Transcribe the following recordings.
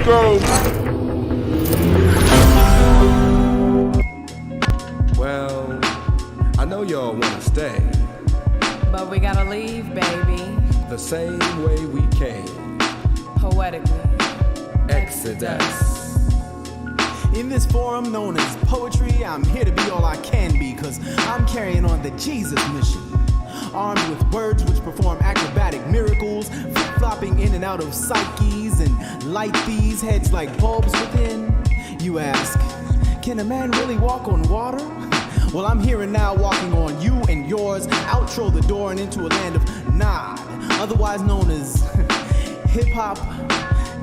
go. Well, I know y'all wanna stay, but we gotta leave, baby. the same way we came. Poetically. Exodus. In this forum known as poetry, I'm here to be all I can be, cause I'm carrying on the Jesus mission. Armed with words which perform acrobatic miracles, flip-flopping in and out of psyches and light these heads like bulbs within. You ask, can a man really walk on water? Well, I'm here and now walking on you and yours, outro the door and into a land of nod, otherwise known as hip-hop,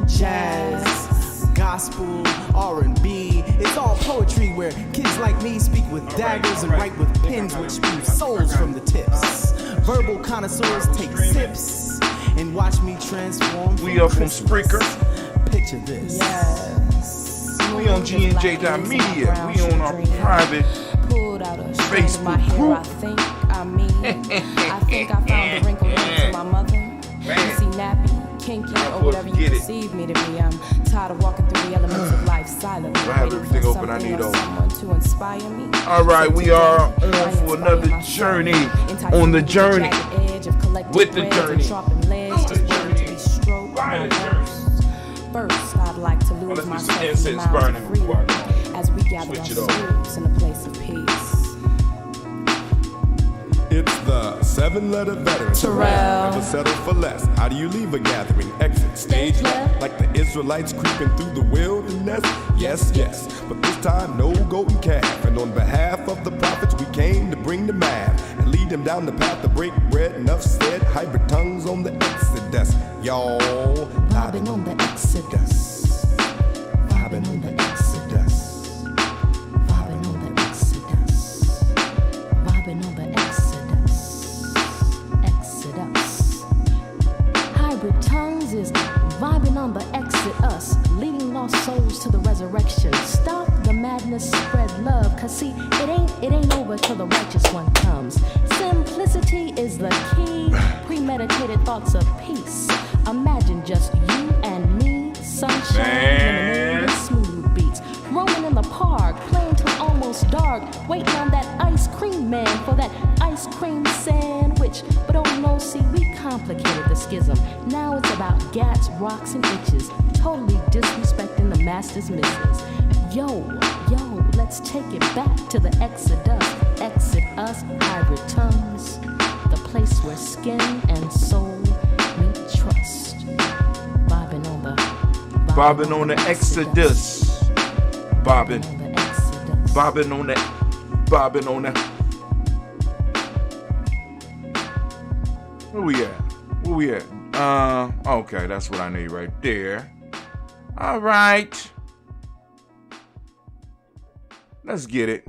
jazz, gospel, R&B. It's all poetry where kids like me speak with daggers and write with pens which spew souls from the tips. Verbal connoisseurs take sips and watch me transform. We are from Spreaker. Picture this. Yes. We on GNJ.media. We on our private Facebook group. I think I found a wrinkle into my mother. You see, nappy, kinky, or whatever you perceive me to be. I'm tired of walking through the elements of life silently. I have everything open I need over. Someone to inspire me. All right, we are on for another journey. On the journey. With the journey. First, I'd like to lose myself in the miles of freedom as we gather our spirits in a place of peace. It's the 7-letter veteran. Terrell. Never settle for less. How do you leave a gathering? Exit stage left. Like the Israelites creeping through the wilderness. Yes, yes. But this time, no golden calf. And on behalf of the prophets, we came to bring the math and lead them down the path to break bread. Enough said. Hybrid tongues on the Exodus. Y'all vibing on the Exodus. Vibing on the Exodus. Vibing on the Exodus. Vibing on the Exodus. Hybrid tongues is vibing on the Exodus, leading lost souls to the resurrection. Stop the madness, spread love, cause see, it ain't over till the righteous one comes. Simplicity is the key, premeditated thoughts of peace. Imagine just you and me, sunshine, lemonade, and smooth beats, roaming in the park, playing till almost dark, waiting on that ice cream man for that ice cream sandwich. But oh no, see, we complicated the schism. Now it's about gats, rocks, and itches, totally disrespecting the master's misses. Yo, let's take it back to the Exodus. Exit us, hybrid tongues, the place where skin and soul meet trust. Vibing on the Exodus. Bobbing on the. Where we at? Okay, that's what I need right there. All right. Let's get it.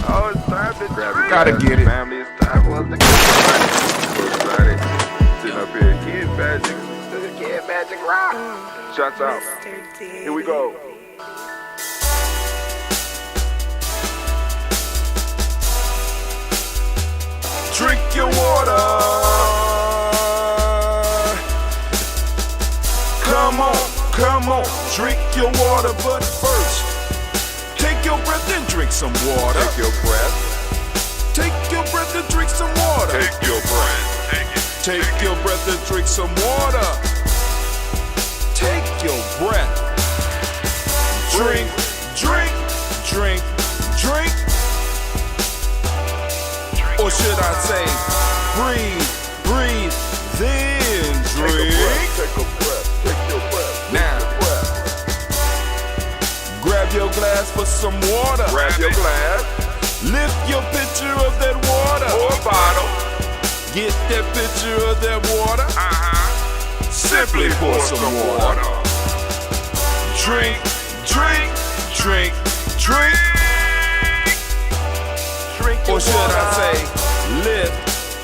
Oh, it's time to drink. Gotta get it. Family, it's time for us to get started. Sitting up here, Kid Magic Rock. Shots out. Here we go. Drink your water. Come on, drink your water, but first, take your breath and drink some water. Take your breath. Take your breath and drink some water. Take your breath. Take your breath and drink some water. Take your breath. Drink. Or should I say, breathe, then drink. Take a breath. Take your breath. Now, grab your glass for some water. Grab your glass. Lift your pitcher of that water. Or a bottle. Get that pitcher of that water. Simply pour some water. Drink. Or should I say, lift,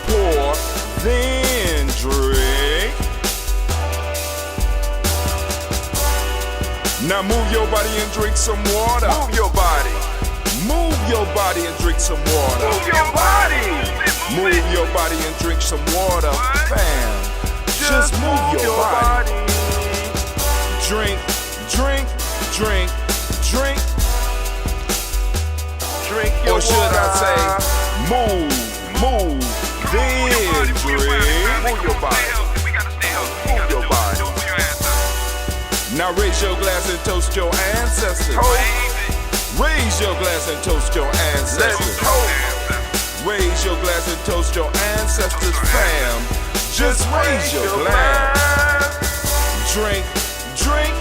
pour, then drink. Now move your body and drink some water. Move your body. Move your body and drink some water. Move your body. Move your body and drink some water. Bam. Just move your body. Drink, drink, drink, drink. Drink your Or should water. I say, move, then drink. Move your body. Move your body. Now raise your glass and toast your ancestors. Raise your glass and toast your Let's ancestors. toast. Raise your glass and toast your ancestors, fam. Just raise your glass. Drink, drink,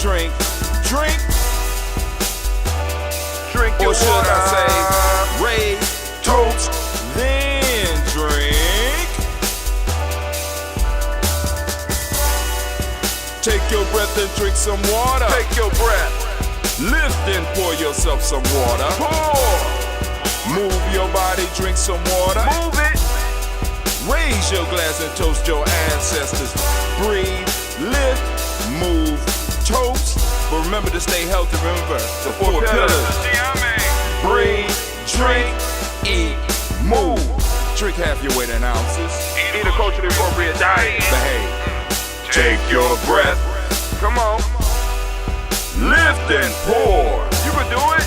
drink, drink. Drink your Or should water. I say, raise, toast, then drink. Take your breath and drink some water. Take your breath. Lift and pour yourself some water. Pour. Move your body, drink some water. Move it. Raise your glass and toast your ancestors. Breathe, lift, move, toast. But remember to stay healthy. Remember the four pillars. Breathe, drink, eat, move. Drink half your weight in ounces. Eat a culturally appropriate diet. Behave. Take your breath. Come on. Lift and pour. You can do it.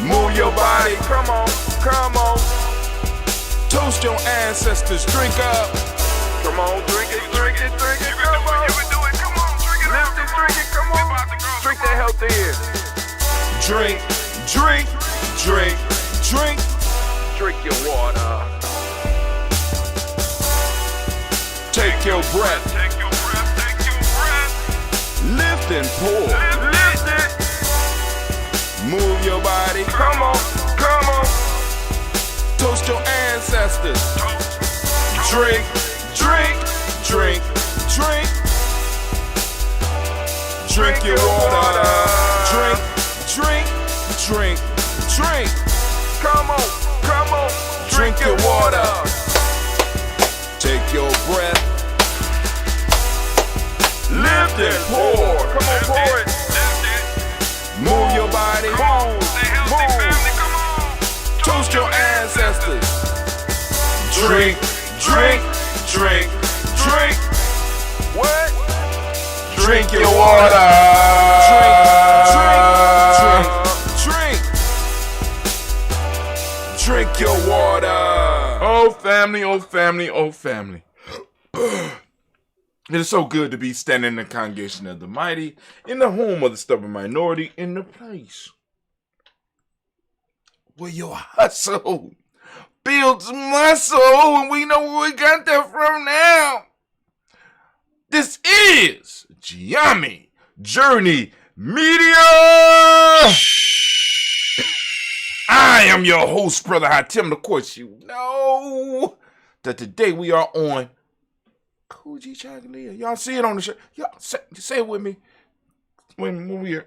Move your body. Come on. Come on. Toast your ancestors. Drink up. Come on. Drink it. Drink it. Drink it. Come on. You can do it. Come on. Drink it. Lift it. Drink it. Come on. Drink that health in. Drink, drink, drink, drink. Drink your water. Take your breath. Take your breath. Take your breath. Lift and pour. Lift it. Move your body. Come on. Come on. Toast your ancestors. Drink, drink, drink, drink. Drink your water. Drink, drink, drink, drink. Come on. Come on. Drink your water. Take your breath. Lift and pour. Come on. Pour it. Move your body. Move. Move. Come on. Toast your ancestors. Drink, drink, drink, drink. What? Drink your water. Drink, drink, drink, drink. Drink your water. Oh, family, oh, family, oh, family. It is so good to be standing in the congregation of the mighty, in the home of the stubborn minority, in the place where your hustle builds muscle, and we know where we got that from now. This is Gianni Journey Media. I am your host, Brother Hatim. Of course, you know that today we are on Kujichagulia. Y'all see it on the show. Y'all say it with me. When we are.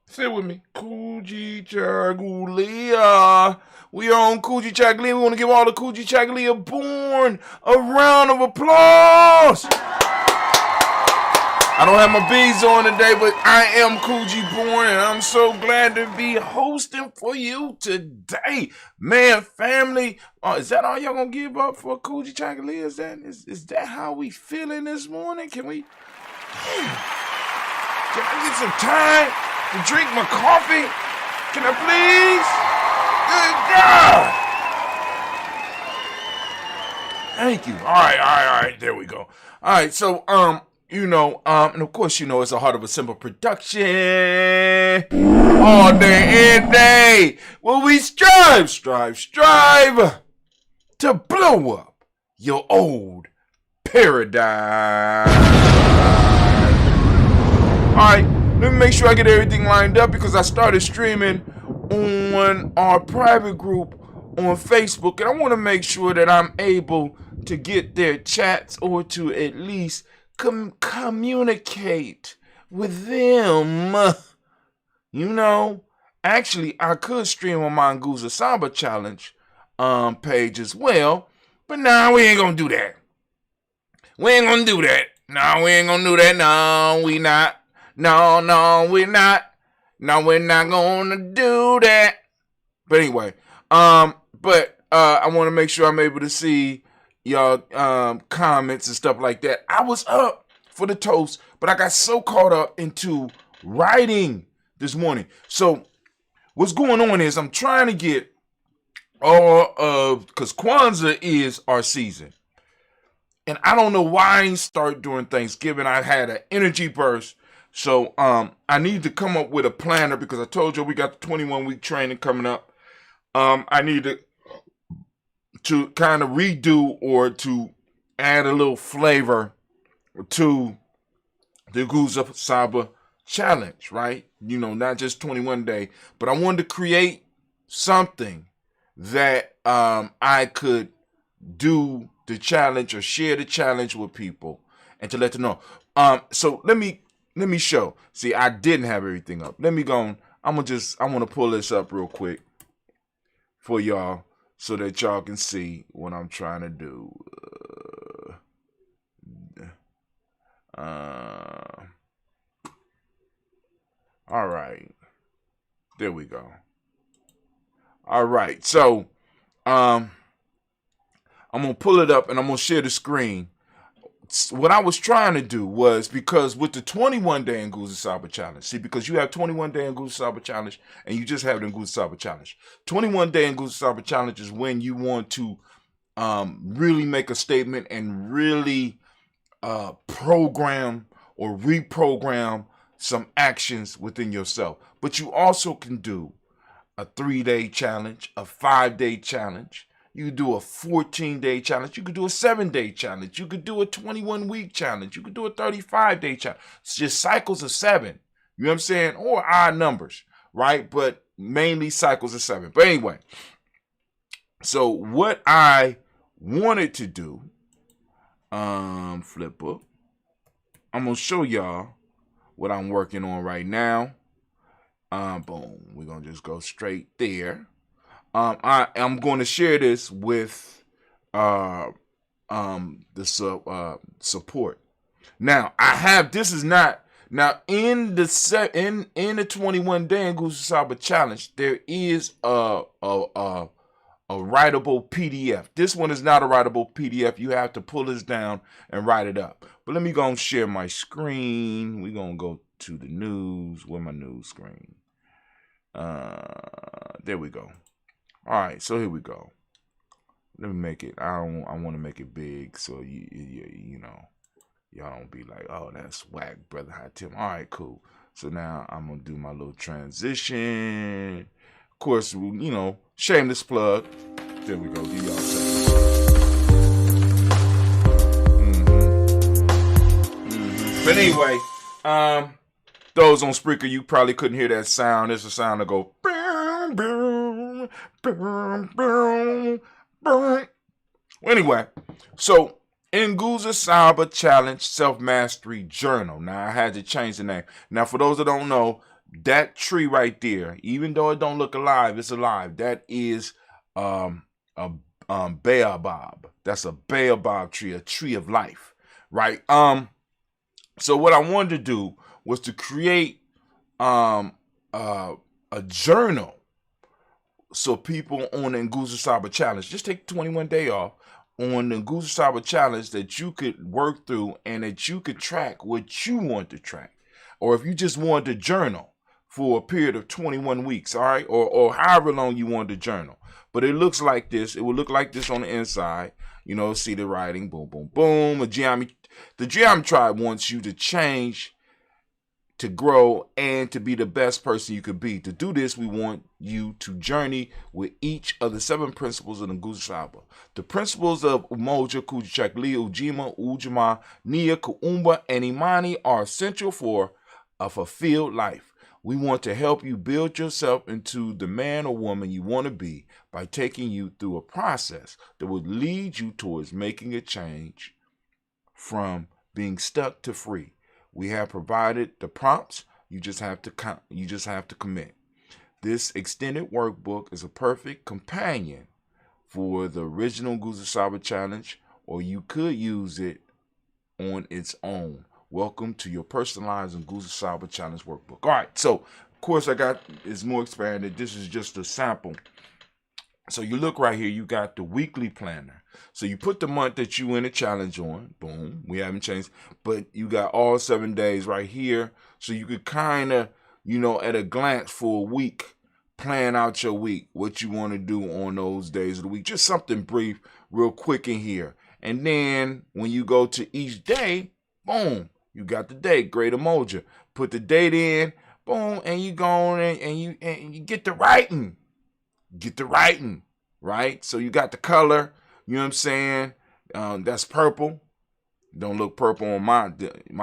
Say it with me. Kujichagulia. We are on Kujichagulia. We want to give all the Kujichagulia born a round of applause. I don't have my beads on today, but I am Kuji born, and I'm so glad to be hosting for you today. Man, family, is that all y'all gonna give up for Kujichagulia? Is that how we feeling this morning? Can I get some time to drink my coffee? Can I please? Good God. Thank you. All right. There we go. All right, so, and of course, it's a Heart of a Simple production. All day, every day, where we strive to blow up your old paradigm. All right, let me make sure I get everything lined up because I started streaming on our private group on Facebook, and I want to make sure that I'm able to get their chats or to at least communicate with them. Actually, I could stream on my Nguza Samba Challenge page as well, but now we ain't gonna do that. We ain't gonna do that. No, we ain't gonna do that. No, we not. No, we're not. No, we're not gonna do that. But anyway, I want to make sure I'm able to see y'all comments and stuff like that. I was up for the toast, but I got so caught up into writing this morning. So what's going on is I'm trying to get all of, because Kwanzaa is our season. And I don't know why I ain't start during Thanksgiving. I had an energy burst. So I need to come up with a planner because I told you we got the 21-week training coming up. I need to kind of redo or to add a little flavor to the Guza Saba challenge, right? You know, not just 21 day, but I wanted to create something that I could do the challenge or share the challenge with people and to let them know. So let me show. See, I didn't have everything up. Let me go. I want to pull this up real quick for y'all so that y'all can see what I'm trying to do. All right. There we go. All right. So, I'm going to pull it up and I'm going to share the screen. What I was trying to do was, because with the 21 day Nguza Saba challenge, see, because you have 21 day Nguza Saba challenge and you just have the Nguza Saba challenge. 21 day Nguza Saba challenge is when you want to really make a statement and really program or reprogram some actions within yourself. But you also can do a 3-day challenge, a 5-day challenge. You could do a 14-day challenge. You could do a 7-day challenge. You could do a 21-week challenge. You could do a 35-day challenge. It's just cycles of 7. You know what I'm saying? Or odd numbers, right? But mainly cycles of 7. But anyway, so what I wanted to do, flip book. I'm going to show y'all what I'm working on right now. Boom. We're going to just go straight there. I'm going to share this with the support. Now, I have, this is not, now in the 21 day Nguza Saba challenge, there is a writable PDF. This one is not a writable PDF. You have to pull this down and write it up. But let me go and share my screen. We're going to go to the news. Where's my news screen? There we go. All right, so here we go. Let me make it. I want to make it big, so you know, y'all don't be like, oh, that's whack, brother Hot Tim. All right, cool. So now I'm gonna do my little transition. Of course, you know, shameless plug. There we go. Give y'all a second. But anyway, those on Spreaker, you probably couldn't hear that sound. It's a sound that go. Anyway, so in Nguza Saba Challenge Self-Mastery Journal. Now, I had to change the name. Now, for those that don't know, that tree right there, even though it don't look alive, it's alive. That is a baobab. That's a baobab tree, a tree of life, right? So what I wanted to do was to create a journal. So people on the Nguza Saba Challenge, just take 21 day off on the Nguza Saba Challenge that you could work through and that you could track what you want to track. Or if you just want to journal for a period of 21 weeks, all right? Or however long you want to journal. But it looks like this. It will look like this on the inside. You know, see the writing, boom, boom, boom. The Geometry Tribe wants you to change, to grow, and to be the best person you could be. To do this, we want you to journey with each of the 7 principles of the Nguza Saba. The principles of Umoja, Kujichagulia, Ujima, Ujima, Nia, Kuumba, and Imani are essential for a fulfilled life. We want to help you build yourself into the man or woman you want to be by taking you through a process that will lead you towards making a change from being stuck to free. We have provided the prompts. You just have to commit. This extended workbook is a perfect companion for the original Nguza Saba Challenge, or you could use it on its own. Welcome to your personalized Nguza Saba Challenge workbook. All right, so of course it's more expanded. This is just a sample. So you look right here, you got the weekly planner. So you put the month that you in a challenge on. Boom. We haven't changed. But you got all 7 days right here. So you could kind of, at a glance for a week, plan out your week, what you want to do on those days of the week. Just something brief, real quick in here. And then when you go to each day, boom, you got the date, great emoji. Put the date in, boom, and you go on and you get the writing. Get the writing, right? So you got the color, you know what I'm saying? That's purple. Don't look purple on my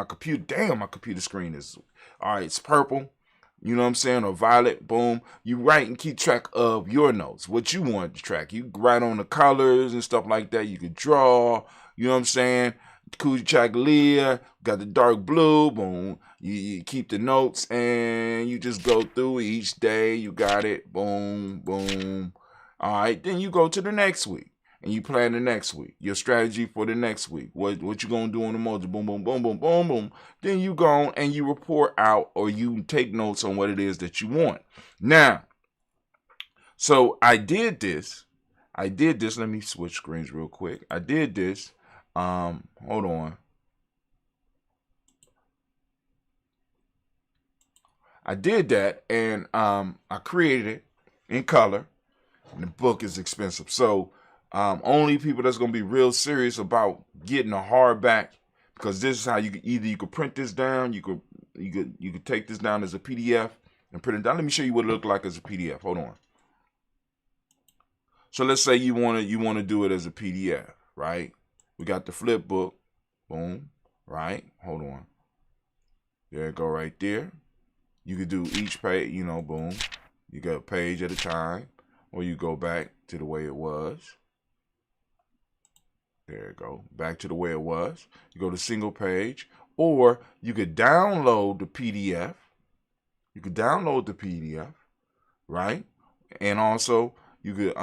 computer. Damn, my computer screen is, all right, it's purple. You know what I'm saying? Or violet, boom. You write and keep track of your notes, what you want to track. You write on the colors and stuff like that. You could draw, you know what I'm saying? Kujichagulia, got the dark blue, boom. You keep the notes and you just go through each day. You got it, boom, boom. All right, then you go to the next week and you plan the next week. Your strategy for the next week. What you gonna do on the emoji? Boom, boom, boom, boom, boom, boom. Then you go and you report out or you take notes on what it is that you want. Now, so I did this. Let me switch screens real quick. I did this. Hold on. I did that and I created it in color. And the book is expensive. So only people that's gonna be real serious about getting a hardback, because this is how you could print this down, you could take this down as a PDF and print it down. Let me show you what it looked like as a PDF. Hold on. So let's say you wanna do it as a PDF, right? We got the flip book, boom, right? Hold on. There it go right there. You could do each page, boom. You got a page at a time, or you go back to the way it was. There you go, back to the way it was. You go to single page, or you could download the PDF. Right? And also, you could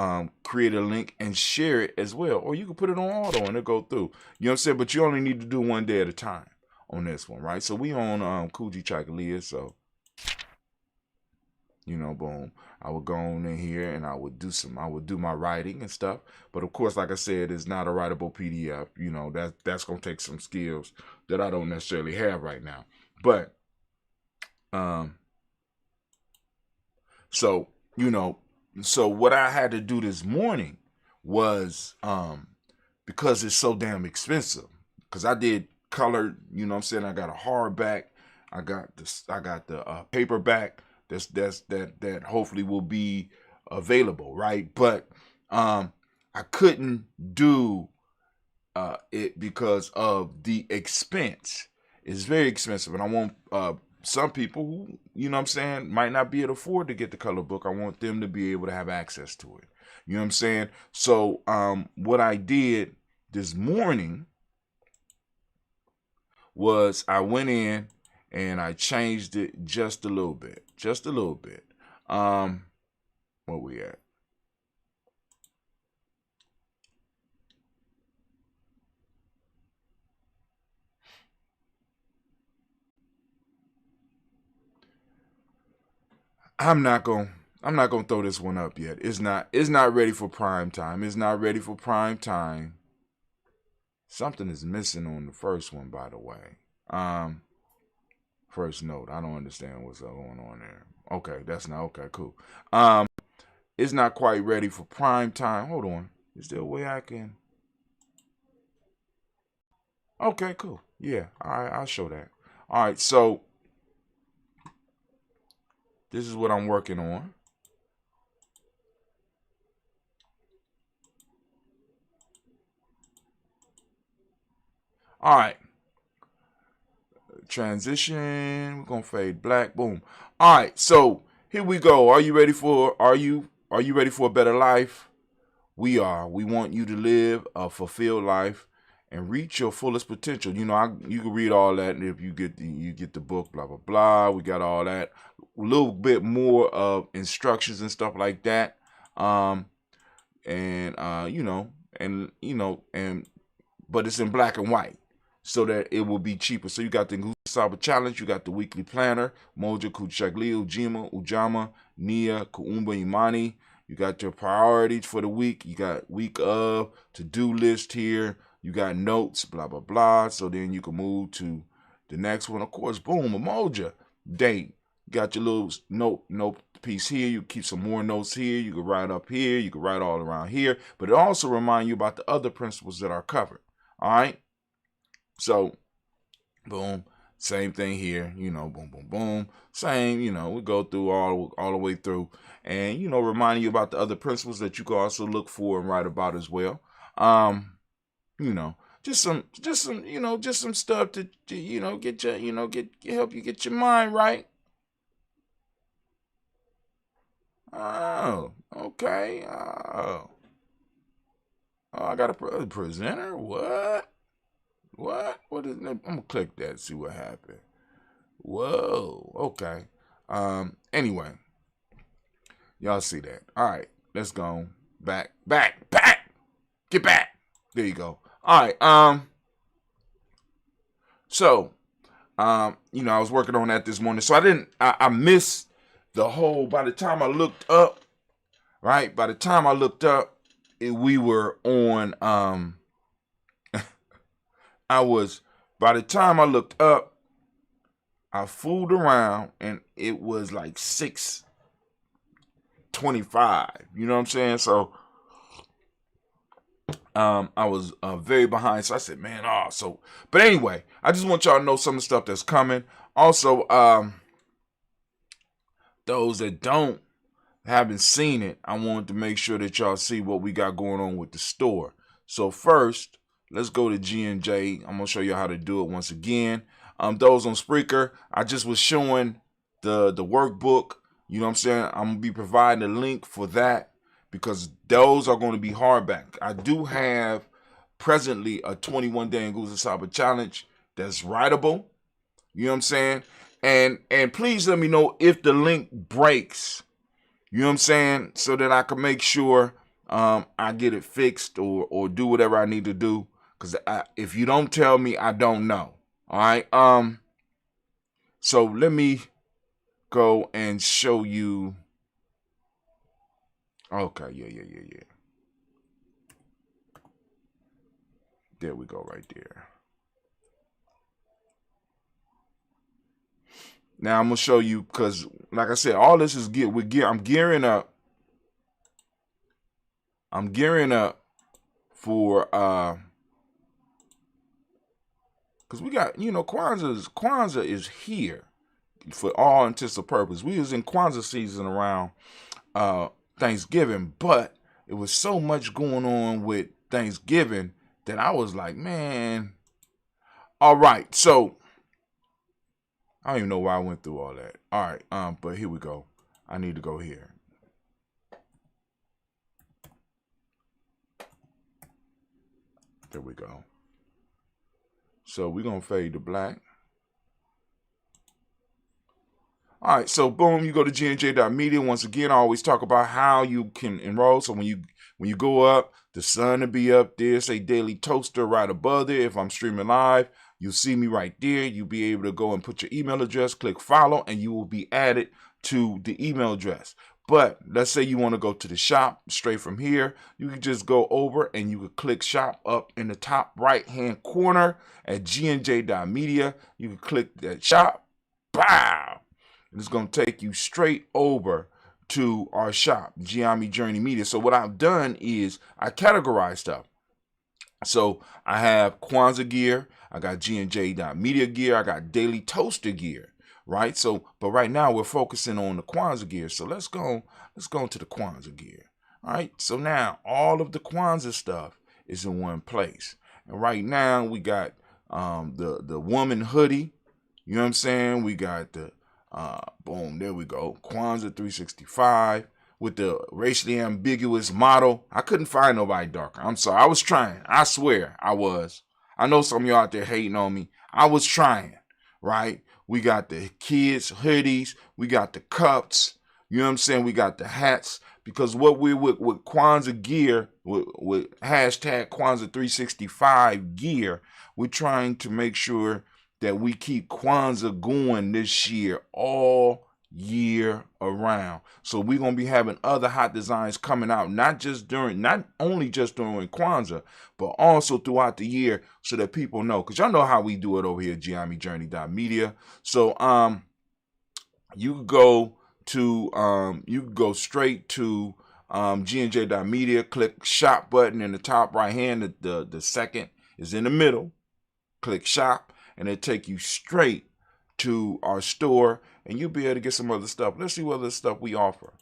create a link and share it as well. Or you could put it on auto and it'll go through. You know what I'm saying? But you only need to do one day at a time on this one, right? So we on Kujichagulia, so boom. I would go on in here and I would do my writing and stuff. But of course, like I said, it's not a writable PDF. That's gonna take some skills that I don't necessarily have right now. But so what I had to do this morning was because it's so damn expensive. Because I did colored, you know what I'm saying? I got a hardback, I got the paperback that hopefully will be available, right? But I couldn't do it because of the expense. It's very expensive, and I want some people who, you know what I'm saying, might not be able to afford to get the color book. I want them to be able to have access to it. You know what I'm saying? So what I did this morning was I went in and I changed it just a little bit. Where we at? I'm not gonna throw this one up yet. It's not ready for prime time. Something is missing on the first one, by the way. First note. I don't understand what's going on there. Okay, that's not okay, cool. It's not quite ready for prime time. Hold on. Is there a way I can? Okay, cool. Yeah, I'll show that. All right, so this is what I'm working on. All right. Transition. We're gonna fade black. Boom. All right. So here we go. Are you ready for a better life? We are. We want you to live a fulfilled life and reach your fullest potential. You can read all that, and if you get the book, blah blah blah. We got all that. A little bit more of instructions and stuff like that. But it's in black and white, so that it will be cheaper. So you got the Kwanzaa challenge, you got the weekly planner, Moja, Kujichagulia, Ujima, Ujama, Nia, Kuumba, Imani. You got your priorities for the week. You got week of, to-do list here. You got notes, blah, blah, blah. So then you can move to the next one. Of course, boom, emoji, date. You got your little note piece here. You keep some more notes here. You can write up here. You can write all around here. But it also reminds you about the other principles that are covered. All right? So, boom. Same thing here, boom, boom, boom. Same, we go through all the way through, and reminding you about the other principles that you can also look for and write about as well. Just some stuff to get help you get your mind right. Oh, okay. Oh, I got a presenter. What? What is that? I'm gonna click that and see what happened. Whoa. Okay. Anyway. Y'all see that. All right. Let's go. Back. Get back. There you go. All right. So, I was working on that this morning. So I missed the whole, by the time I looked up, right? By the time I looked up, we were on, by the time I looked up, I fooled around and it was like 6:25. You know what I'm saying? So, I was very behind. So I said, man, but anyway, I just want y'all to know some of the stuff that's coming. Also, those that haven't seen it, I wanted to make sure that y'all see what we got going on with the store. So first, let's go to G&J. I'm going to show you how to do it once again. Those on Spreaker, I just was showing the workbook. You know what I'm saying? I'm going to be providing a link for that because those are going to be hardback. I do have presently a 21-day Kwanzaa Saba challenge that's writable. You know what I'm saying? And please let me know if the link breaks. You know what I'm saying? So that I can make sure I get it fixed or do whatever I need to do. Because if you don't tell me, I don't know. All right. So let me go and show you. Okay. Yeah. There we go right there. Now I'm going to show you because, like I said, all this is gear. I'm gearing up. I'm gearing up for because we got, Kwanzaa is here for all intents and purposes. We was in Kwanzaa season around Thanksgiving, but it was so much going on with Thanksgiving that I was like, man. All right, so I don't even know why I went through all that. All right, but here we go. I need to go here. There we go. So we're going to fade to black. All right, so boom, you go to gnj.media. Once again, I always talk about how you can enroll. So when you go up, the sun will be up there. Say Daily Toaster right above there. If I'm streaming live, you'll see me right there. You'll be able to go and put your email address, click follow, and you will be added to the email address. But let's say you want to go to the shop straight from here. You can just go over and you can click shop up in the top right-hand corner at gnj.media. You can click that shop. Bow. And it's going to take you straight over to our shop, Giami Journey Media. So what I've done is I categorize stuff. So I have Kwanzaa Gear. I got gnj.media gear. I got Daily Toaster gear. Right. So, but right now we're focusing on the Kwanzaa gear. So let's go to the Kwanzaa gear. All right. So now all of the Kwanzaa stuff is in one place. And right now we got the woman hoodie. You know what I'm saying? We got the boom. There we go. Kwanzaa 365 with the racially ambiguous model. I couldn't find nobody darker. I'm sorry. I was trying. I swear I was. I know some of y'all out there hating on me. I was trying. Right. We got the kids' hoodies. We got the cups. You know what I'm saying? We got the hats. Because what we're with Kwanzaa Gear, with hashtag Kwanzaa 365 gear, we're trying to make sure that we keep Kwanzaa going this year all year around. So we're gonna be having other hot designs coming out, not only just during Kwanzaa, but also throughout the year, so that people know. Cause y'all know how we do it over here at GIMEjourney.media. So you could go straight to GNJ.media, click shop button in the top right hand. The second is in the middle. Click shop, and it'll take you straight to our store, and you'll be able to get some other stuff. Let's see what other stuff we offer.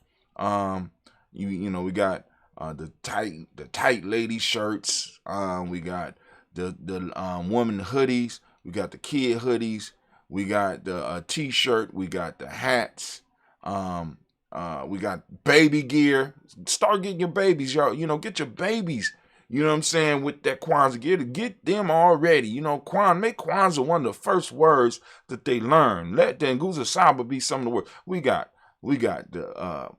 We got the tight lady shirts. We got the woman hoodies. We got the kid hoodies. We got the t-shirt. We got the hats. We got baby gear. Start getting your babies, y'all. Get your babies. You know what I'm saying? With that Kwanzaa gear, to get them already. Make Kwanzaa one of the first words that they learn. Let the Nguza Saba be some of the words. We got the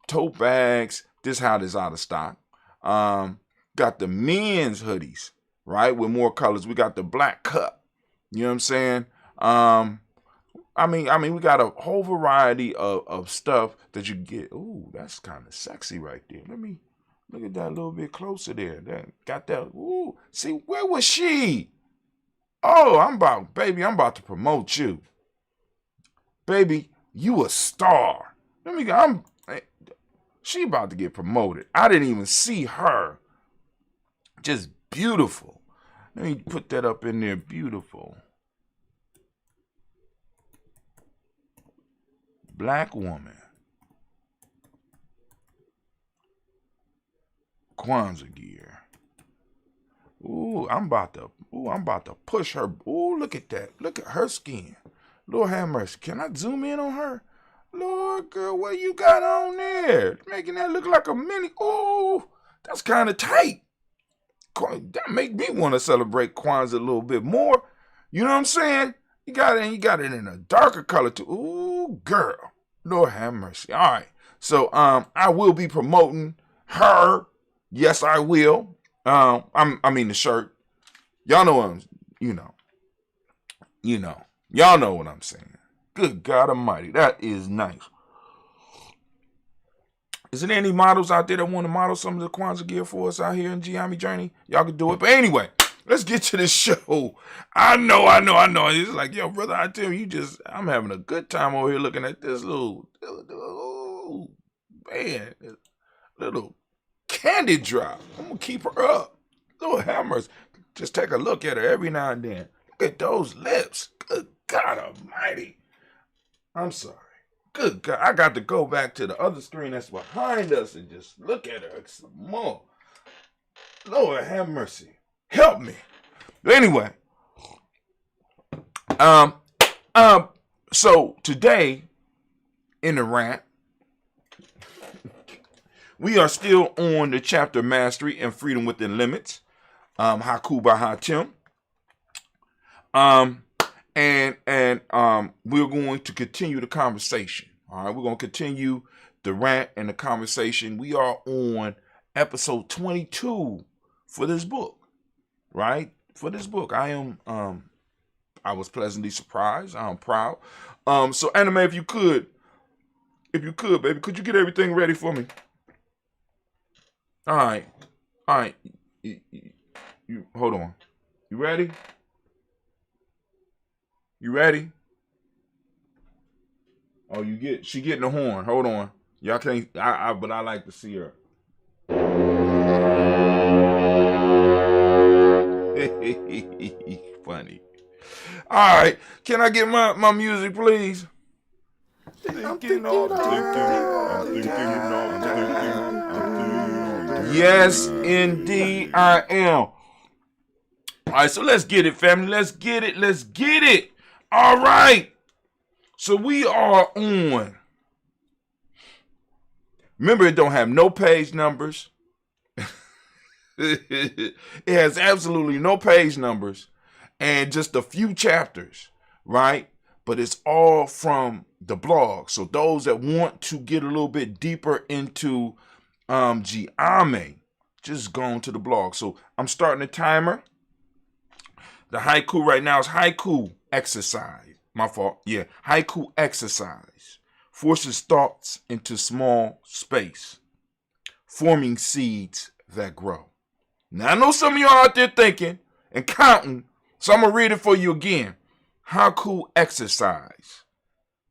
tote bags. This hat is out of stock. Got the men's hoodies, right? With more colors. We got the black cup. You know what I'm saying? We got a whole variety of stuff that you get. Ooh, that's kind of sexy right there. Let me look at that a little bit closer there. Got that. Ooh, see, where was she? Oh, I'm about to promote you. Baby, you a star. She about to get promoted. I didn't even see her. Just beautiful. Let me put that up in there. Beautiful. Black woman. Kwanzaa gear. Ooh, I'm about to push her. Ooh, look at that. Look at her skin. Lord have mercy. Can I zoom in on her? Lord, girl, what you got on there? Making that look like a mini. Ooh, that's kind of tight. That make me want to celebrate Kwanzaa a little bit more. You know what I'm saying? You got it in a darker color too. Ooh, girl. Lord have mercy. All right. So I will be promoting her. Yes, I will. The shirt. Y'all know Y'all know what I'm saying. Good God Almighty. That is nice. Is there any models out there that want to model some of the Kwanzaa gear for us out here in GIME Journey? Y'all can do it. But anyway, let's get to this show. I know. It's like, yo, brother, I tell you, I'm having a good time over here looking at this little candy drop. I'm going to keep her up. Little hammers. Just take a look at her every now and then. Look at those lips. Good God Almighty. I'm sorry. Good God. I got to go back to the other screen that's behind us and just look at her some more. Lord have mercy. Help me. But anyway. So today in the rant, we are still on the chapter Mastery and Freedom Within Limits. Haku by Hatim. And we're going to continue the conversation. All right, we're going to continue the rant and the conversation. We are on episode 22 for this book, right? For this book, I was pleasantly surprised. I'm proud. So Anime, if you could, baby, could you get everything ready for me? All right. You hold on. You ready? You ready? Oh, she getting the horn. Hold on. Y'all can't, but I like to see her. Funny. All right. Can I get my music, please? Yes, indeed, I am. All right, so let's get it, family. Let's get it. All right. So we are on. Remember, it don't have no page numbers. It has absolutely no page numbers and just a few chapters, right? But it's all from the blog. So those that want to get a little bit deeper into GIME, just go on to the blog. So I'm starting a timer. The haiku right now is haiku exercise. My fault. Yeah, haiku exercise forces thoughts into small space, forming seeds that grow. Now, I know some of y'all out there thinking and counting, so I'm going to read it for you again. Haiku exercise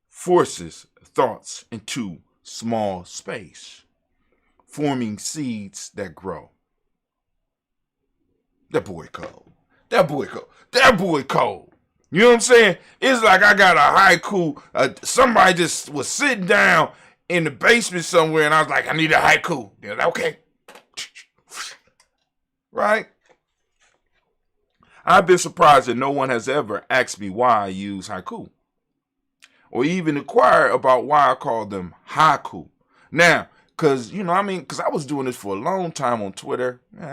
forces thoughts into small space, forming seeds that grow. That boy cold. That boy cold. That boy cold. You know what I'm saying? It's like I got a haiku. Somebody just was sitting down in the basement somewhere, and I was like, I need a haiku. They're like, okay. Right? I've been surprised that no one has ever asked me why I use haiku, or even inquired about why I call them haiku. Now, because I was doing this for a long time on Twitter. People,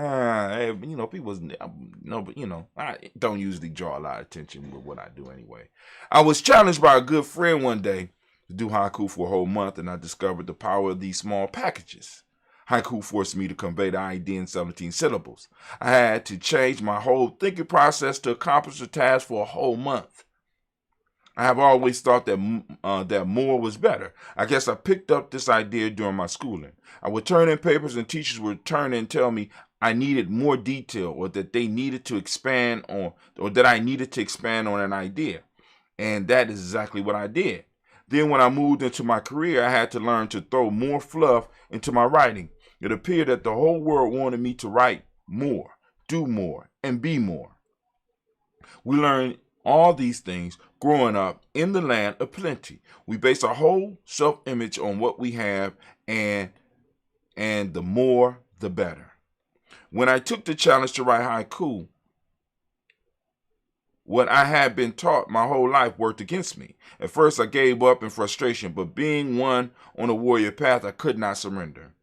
I don't usually draw a lot of attention with what I do anyway. I was challenged by a good friend one day to do haiku for a whole month, and I discovered the power of these small packages. Haiku forced me to convey the idea in 17 syllables. I had to change my whole thinking process to accomplish the task for a whole month. I have always thought that more was better. I guess I picked up this idea during my schooling. I would turn in papers and teachers would turn in and tell me I needed more detail, or that they needed to expand on, or that I needed to expand on an idea. And that is exactly what I did. Then when I moved into my career, I had to learn to throw more fluff into my writing. It appeared that the whole world wanted me to write more, do more, and be more. We learned all these things growing up in the land of plenty. We base our whole self-image on what we have, and the more, the better. When I took the challenge to write haiku, what I had been taught my whole life worked against me. At first, I gave up in frustration, but being one on a warrior path, I could not surrender.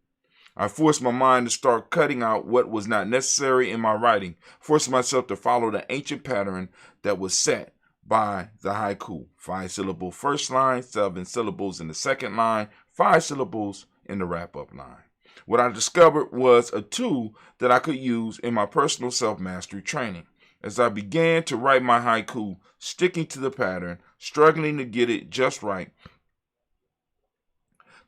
I forced my mind to start cutting out what was not necessary in my writing, forcing myself to follow the ancient pattern that was set by the haiku. 5-syllable first line, 7 syllables in the second line, 5 syllables in the wrap-up line. What I discovered was a tool that I could use in my personal self-mastery training. As I began to write my haiku, sticking to the pattern, struggling to get it just right.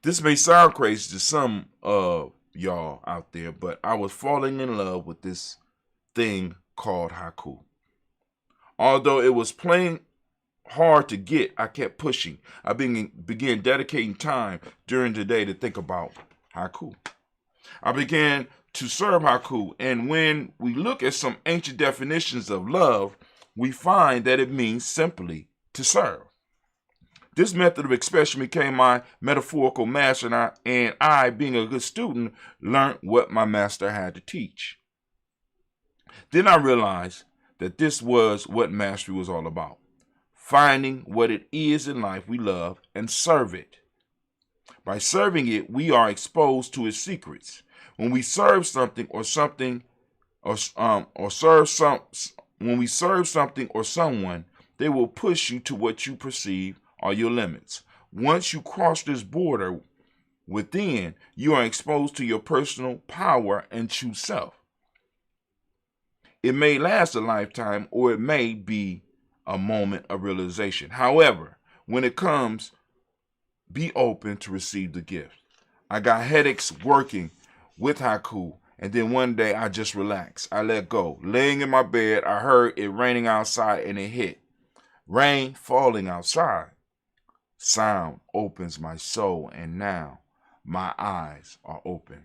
This may sound crazy to some of y'all out there, but I was falling in love with this thing called haiku. Although it was plain hard to get, I kept pushing. I began dedicating time during the day to think about haiku. I began to serve haiku, and when we look at some ancient definitions of love, we find that it means simply to serve. This method of expression became my metaphorical master, and I, being a good student, learned what my master had to teach. Then I realized that this was what mastery was all about: finding what it is in life we love and serve it. By serving it, we are exposed to its secrets. When we serve something or someone, they will push you to what you perceive are your limits. Once you cross this border within, you are exposed to your personal power and true self. It may last a lifetime, or it may be a moment of realization. However, when it comes, be open to receive the gift. I got headaches working with haiku, and then one day I just relaxed. I let go. Laying in my bed, I heard it raining outside, and it hit. Rain falling outside. Sound opens my soul, and now my eyes are open.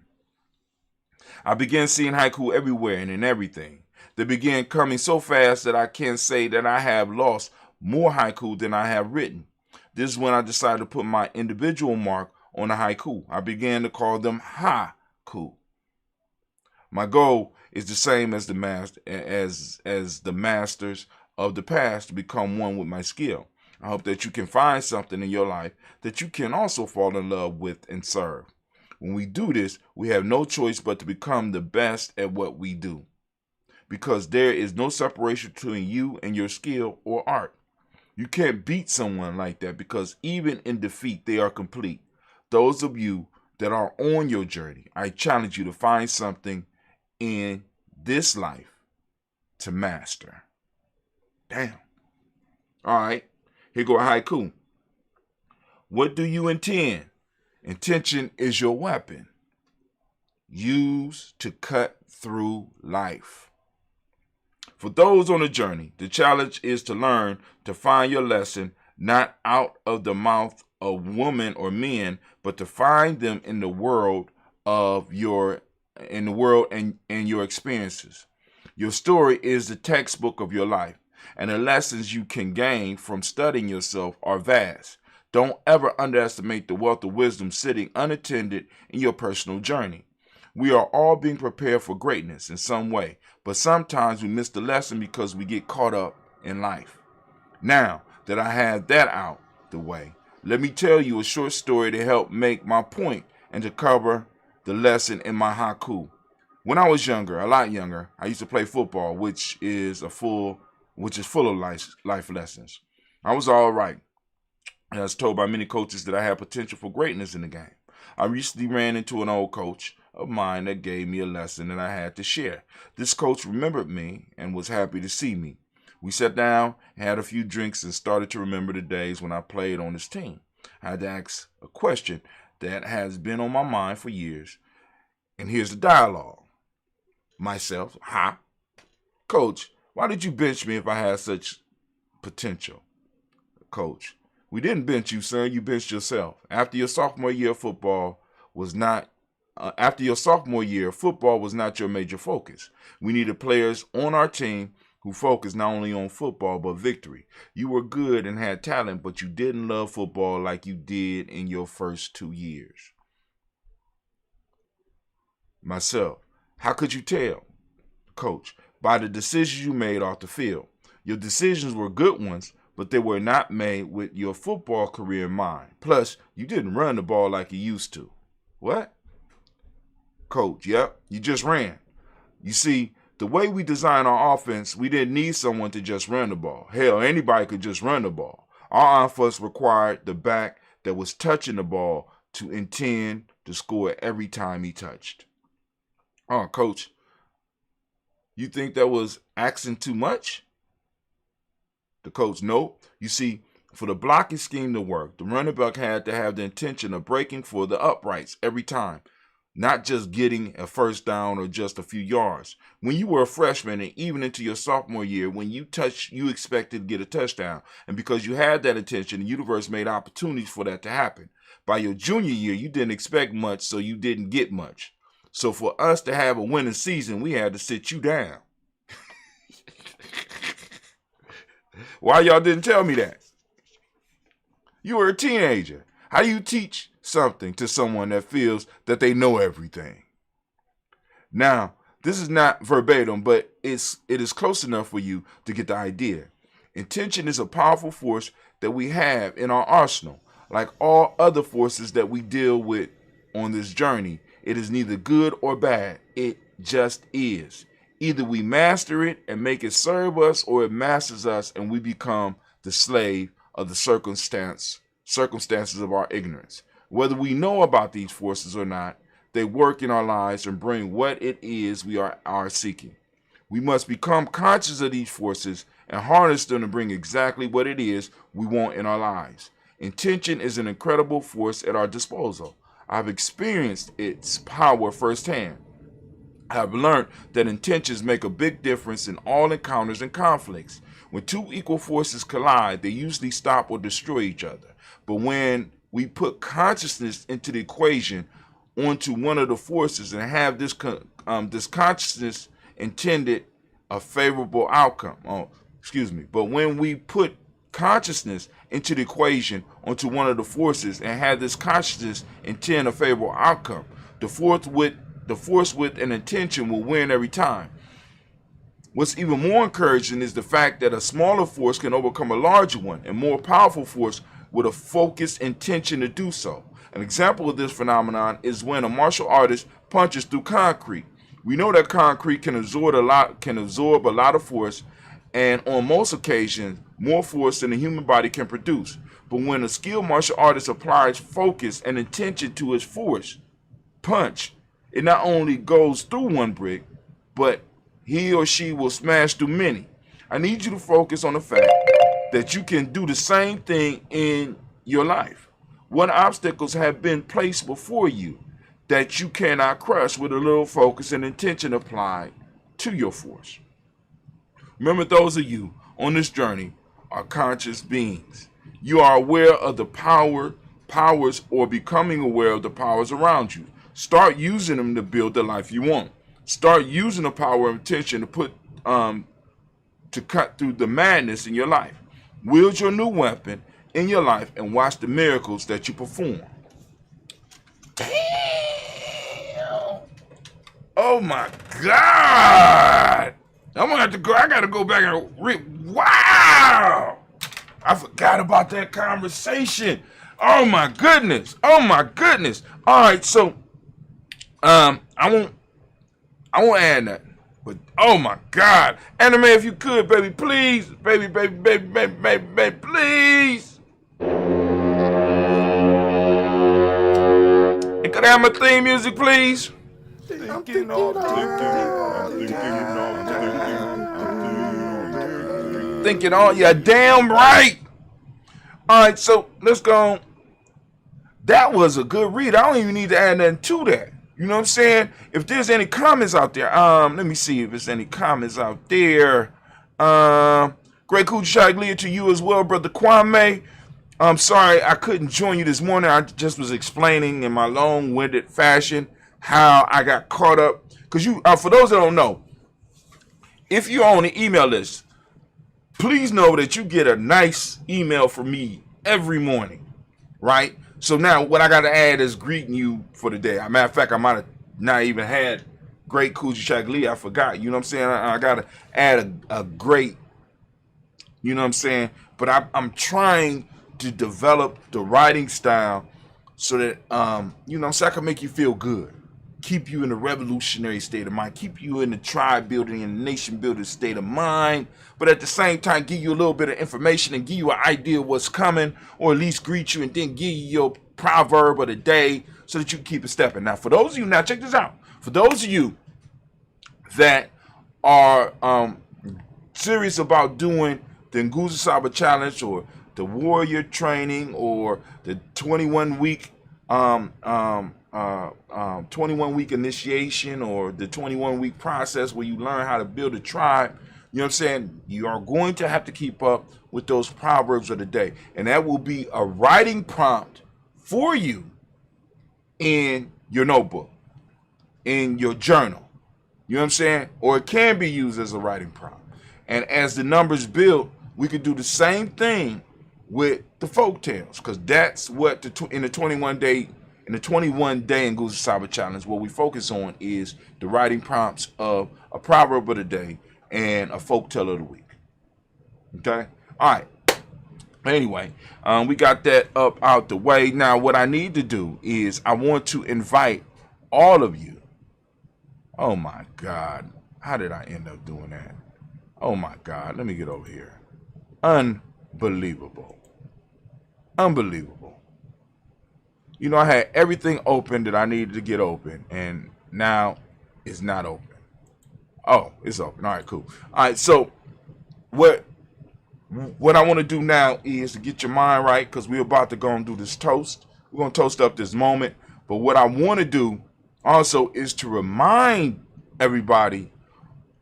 I began seeing haiku everywhere and in everything. They began coming so fast that I can say that I have lost more haiku than I have written. This is when I decided to put my individual mark on the haiku. I began to call them haiku. My goal is the same as the masters of the past, to become one with my skill. I hope that you can find something in your life that you can also fall in love with and serve. When we do this, we have no choice but to become the best at what we do, because there is no separation between you and your skill or art. You can't beat someone like that, because even in defeat, they are complete. Those of you that are on your journey, I challenge you to find something in this life to master. Damn. All right, here go a haiku. What do you intend? Intention is your weapon. Used to cut through life. For those on a journey, the challenge is to learn to find your lesson not out of the mouth of women or men, but to find them in the world and your experiences. Your story is the textbook of your life, and the lessons you can gain from studying yourself are vast. Don't ever underestimate the wealth of wisdom sitting unattended in your personal journey. We are all being prepared for greatness in some way, but sometimes we miss the lesson because we get caught up in life. Now that I have that out the way, let me tell you a short story to help make my point and to cover the lesson in my haiku. When I was younger, a lot younger, I used to play football, which is full of life lessons. I was all right. I was told by many coaches that I had potential for greatness in the game. I recently ran into an old coach of mine that gave me a lesson that I had to share. This coach remembered me and was happy to see me. We sat down, had a few drinks, and started to remember the days when I played on his team. I had to ask a question that has been on my mind for years. And here's the dialogue. Myself, Coach, why did you bench me if I had such potential? Coach, we didn't bench you, son. You benched yourself. After your sophomore year, football was not your major focus. We needed players on our team who focused not only on football but victory. You were good and had talent, but you didn't love football like you did in your first 2 years. Myself, how could you tell? Coach, by the decisions you made off the field. Your decisions were good ones, but they were not made with your football career in mind. Plus, you didn't run the ball like you used to. What? Coach, yep, you just ran. You see, the way we designed our offense, we didn't need someone to just run the ball. Hell, anybody could just run the ball. Our offense required the back that was touching the ball to intend to score every time he touched. Oh, Coach, you think that was asking too much? The coach, no. You see, for the blocking scheme to work, the running back had to have the intention of breaking for the uprights every time, not just getting a first down or just a few yards. When you were a freshman and even into your sophomore year, when you expected to get a touchdown. And because you had that intention, the universe made opportunities for that to happen. By your junior year, you didn't expect much, so you didn't get much. So for us to have a winning season, we had to sit you down. Why y'all didn't tell me that? You were a teenager. How do you teach something to someone that feels that they know everything? Now, this is not verbatim, but it is close enough for you to get the idea. Intention is a powerful force that we have in our arsenal. Like all other forces that we deal with on this journey, it is neither good or bad. It just is. Either we master it and make it serve us, or it masters us and we become the slave of the circumstances of our ignorance. Whether we know about these forces or not, they work in our lives and bring what it is we are seeking. We must become conscious of these forces and harness them to bring exactly what it is we want in our lives. Intention is an incredible force at our disposal. I've experienced its power firsthand. I've learned that intentions make a big difference in all encounters and conflicts. When two equal forces collide, they usually stop or destroy each other. But when we put consciousness into the equation onto one of the forces and have this consciousness intended a favorable outcome. But when we put consciousness into the equation onto one of the forces and have this consciousness intend a favorable outcome, the force with an intention will win every time. What's even more encouraging is the fact that a smaller force can overcome a larger one, and more powerful force with a focused intention to do so. An example of this phenomenon is when a martial artist punches through concrete. We know that concrete can absorb a lot of force, and on most occasions, more force than the human body can produce. But when a skilled martial artist applies focus and intention to his force punch, it not only goes through one brick, but he or she will smash through many. I need you to focus on the fact that you can do the same thing in your life. What obstacles have been placed before you that you cannot crush with a little focus and intention applied to your force? Remember, those of you on this journey are conscious beings. You are aware of the powers, or becoming aware of the powers around you. Start using them to build the life you want. Start using the power of intention to cut through the madness in your life. Wield your new weapon in your life and watch the miracles that you perform. Damn! Oh my God! I'm gonna have to go. I gotta go back and wow! I forgot about that conversation. Oh my goodness! Oh my goodness! All right, so I won't add that. But oh my God, Anime, if you could, baby, please, baby, please. And could I have my theme music, please? Thinking all, yeah, damn right. All right, so let's go. That was a good read. I don't even need to add nothing to that. You know what I'm saying? If there's any comments out there, let me see if there's any comments out there. Great Kujichagulia to you as well, brother Kwame. I'm sorry I couldn't join you this morning. I just was explaining in my long-winded fashion how I got caught up. Because you, for those that don't know, if you're on the email list, please know that you get a nice email from me every morning, right? So now what I got to add is greeting you for the day. As a matter of fact, I might have not even had great Kujichagulia. I forgot. You know what I'm saying? I got to add a great, you know what I'm saying? But I'm trying to develop the writing style so that, you know, so I can make you feel good. Keep you in a revolutionary state of mind. Keep you in the tribe building and nation building state of mind. But at the same time, give you a little bit of information and give you an idea of what's coming, or at least greet you and then give you your proverb of the day so that you can keep it stepping. Now, for those of you, now check this out. For those of you that are serious about doing the Nguza Challenge or the warrior training or the 21-week 21-week initiation or the 21-week process where you learn how to build a tribe, you know what I'm saying? You are going to have to keep up with those proverbs of the day. And that will be a writing prompt for you in your notebook, in your journal. You know what I'm saying? Or it can be used as a writing prompt. And as the numbers build, we could do the same thing with the folk tales, because that's what in the 21-day Nguza Challenge, what we focus on is the writing prompts of a proverb of the day and a folk tale of the week. Okay? All right. Anyway, we got that up out the way. Now, what I need to do is I want to invite all of you. Oh, my God. How did I end up doing that? Oh, my God. Let me get over here. Unbelievable. Unbelievable. You know, I had everything open that I needed to get open, and now it's not open. Oh, it's open. All right, cool. All right, so what I want to do now is to get your mind right, because we're about to go and do this toast. We're going to toast up this moment. But what I want to do also is to remind everybody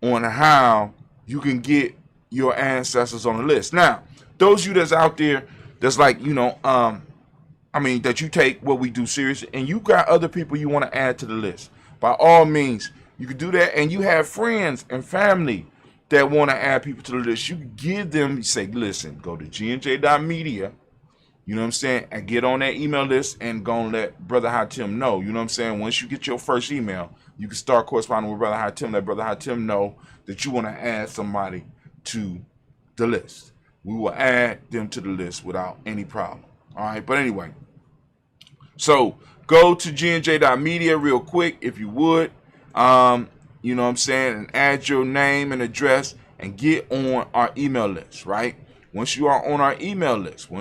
on how you can get your ancestors on the list. Now, those of you that's out there that's like, you know, that you take what we do seriously, and you got other people you want to add to the list. By all means, you can do that, and you have friends and family that want to add people to the list. You can give them, you say, listen, go to gnj.media, you know what I'm saying, and get on that email list and go and let Brother Hatim know. You know what I'm saying? Once you get your first email, you can start corresponding with Brother Hatim. Let Brother Hatim know that you want to add somebody to the list. We will add them to the list without any problem. All right, but anyway, so go to gnj.media real quick, if you would, you know what I'm saying, and add your name and address and get on our email list, right? Once you are on our email list, you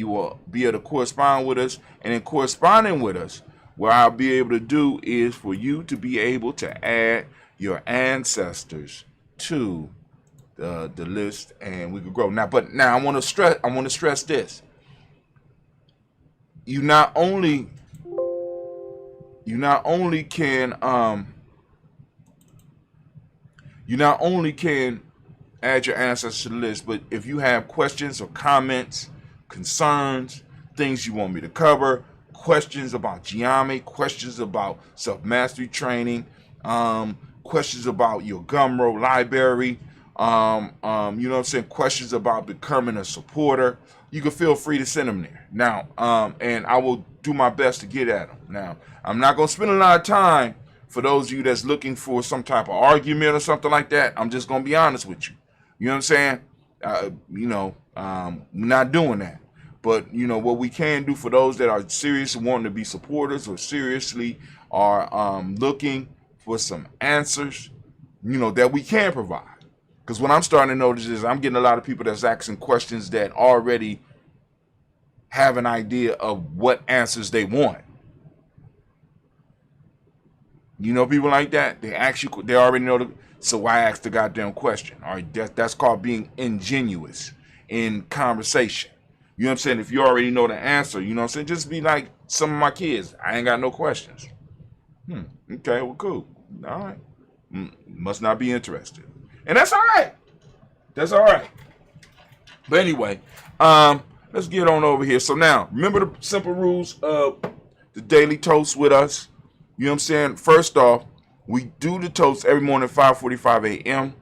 will be able to correspond with us, and in corresponding with us, what I'll be able to do is for you to be able to add your ancestors to the list, and we could grow. But now I want to stress this. You not only can add your ancestors to the list, but if you have questions or comments, concerns, things you want me to cover, questions about geometry, questions about self-mastery training, questions about your Gumroad library, you know what I'm saying, questions about becoming a supporter, you can feel free to send them there. Now, and I will do my best to get at them. Now, I'm not going to spend a lot of time for those of you that's looking for some type of argument or something like that. I'm just going to be honest with you. You know what I'm saying? We're not doing that. But, you know, what we can do for those that are serious and wanting to be supporters or seriously are looking for some answers, you know, that we can provide. Because what I'm starting to notice is I'm getting a lot of people that's asking questions that already have an idea of what answers they want. You know, people like that, they already know. So why ask the goddamn question? All right, that's called being ingenuous in conversation. You know what I'm saying? If you already know the answer, you know what I'm saying? Just be like some of my kids. I ain't got no questions. Okay, well, cool. All right. Must not be interested. And that's all right. That's all right. But anyway, let's get on over here. So now, remember the simple rules of the daily toast with us. You know what I'm saying? First off, we do the toast every morning at 5:45 a.m.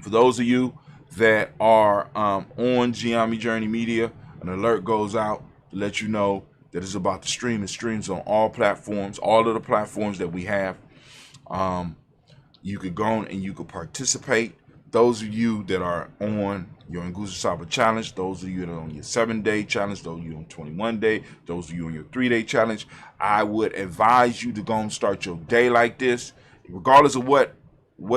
For those of you that are on Geometry Journey Media, an alert goes out to let you know that it's about to stream. It streams on all platforms, all of the platforms that we have. You could go on and you could participate. Those of you that are on your Nguzo challenge, those of you that are on your 7-day challenge, those of you on 21-day, those of you on your 3-day challenge, I would advise you to go and start your day like this, regardless of what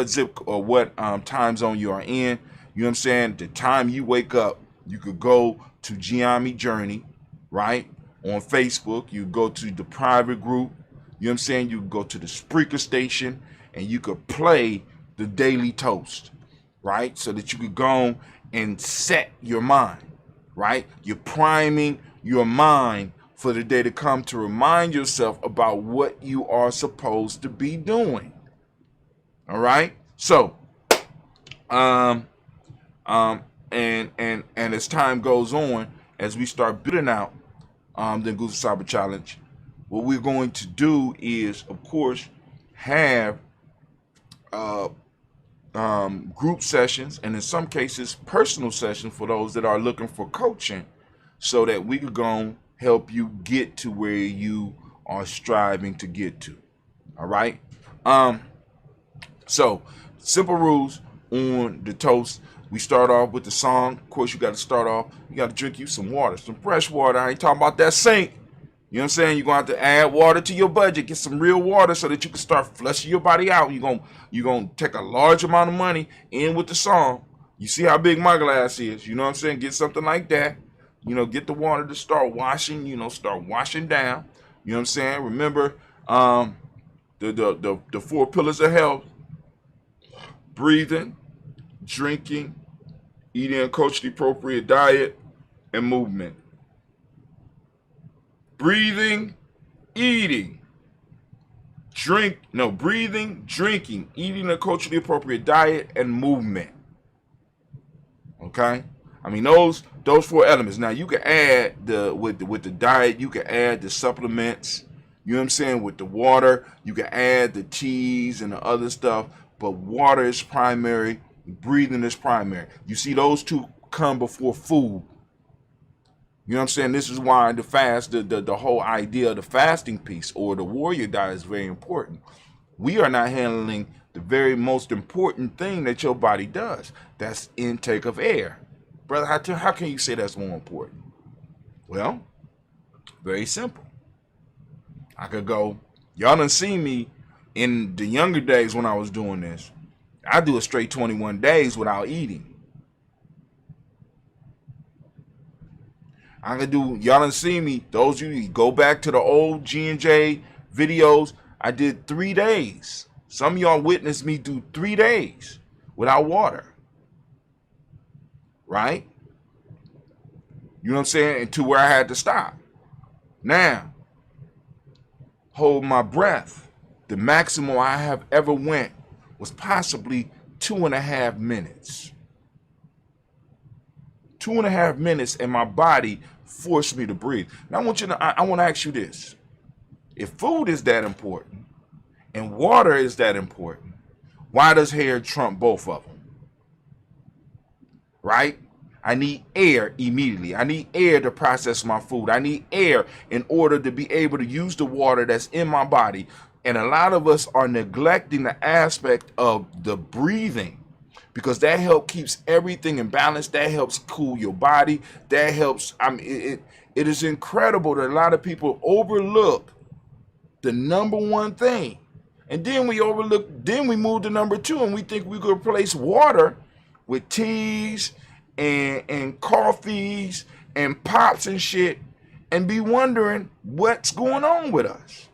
zip or what time zone you are in. You know what I'm saying? The time you wake up, you could go to Geometry Journey, right? On Facebook, you go to the private group. You know what I'm saying? You go to the Spreaker station and you could play the daily toast, right? So that you could go and set your mind, right? You're priming your mind for the day to come to remind yourself about what you are supposed to be doing. All right? So, and as time goes on, as we start building out the Nguzo Challenge, what we're going to do is, of course, have group sessions, and in some cases personal sessions for those that are looking for coaching, so that we could go and help you get to where you are striving to get to. All right. So simple rules on the toast. We start off with the song. Of course, you got to start off, you got to drink you some water, some fresh water. I ain't talking about that sink. You know what I'm saying? You're going to have to add water to your budget. Get some real water so that you can start flushing your body out. You're going to take a large amount of money in with the song. You see how big my glass is. You know what I'm saying? Get something like that. You know, get the water to start washing, you know, start washing down. You know what I'm saying? Remember the 4 pillars of health: breathing, drinking, eating a culturally appropriate diet, and movement. Breathing, eating, breathing, drinking, eating a culturally appropriate diet, and movement. Okay? I mean, those 4 elements. Now, you can add with the diet, you can add the supplements, you know what I'm saying, with the water, you can add the teas and the other stuff, but water is primary, breathing is primary. You see, those 2 come before food. You know what I'm saying? This is why the fast, the whole idea of the fasting piece or the warrior diet is very important. We are not handling the very most important thing that your body does. That's intake of air. Brother, how can you say that's more important? Well, very simple. I could go, y'all done seen me in the younger days when I was doing this. I do a straight 21 days without eating. I could do, y'all done see me, those of you go back to the old G&J videos, I did 3 days. Some of y'all witnessed me do 3 days without water. Right? You know what I'm saying? And to where I had to stop. Now, hold my breath. The maximum I have ever went was possibly 2.5 minutes. 2.5 minutes, and my body forced me to breathe. Now I want to ask you this. If food is that important and water is that important, why does hair trump both of them? Right? I need air immediately. I need air to process my food. I need air in order to be able to use the water that's in my body. And a lot of us are neglecting the aspect of the breathing, because that helps keeps everything in balance. That helps cool your body. That helps. It is incredible that a lot of people overlook the number one thing. And then we move to number two, and we think we could replace water with teas and coffees and pops and shit, and be wondering what's going on with us.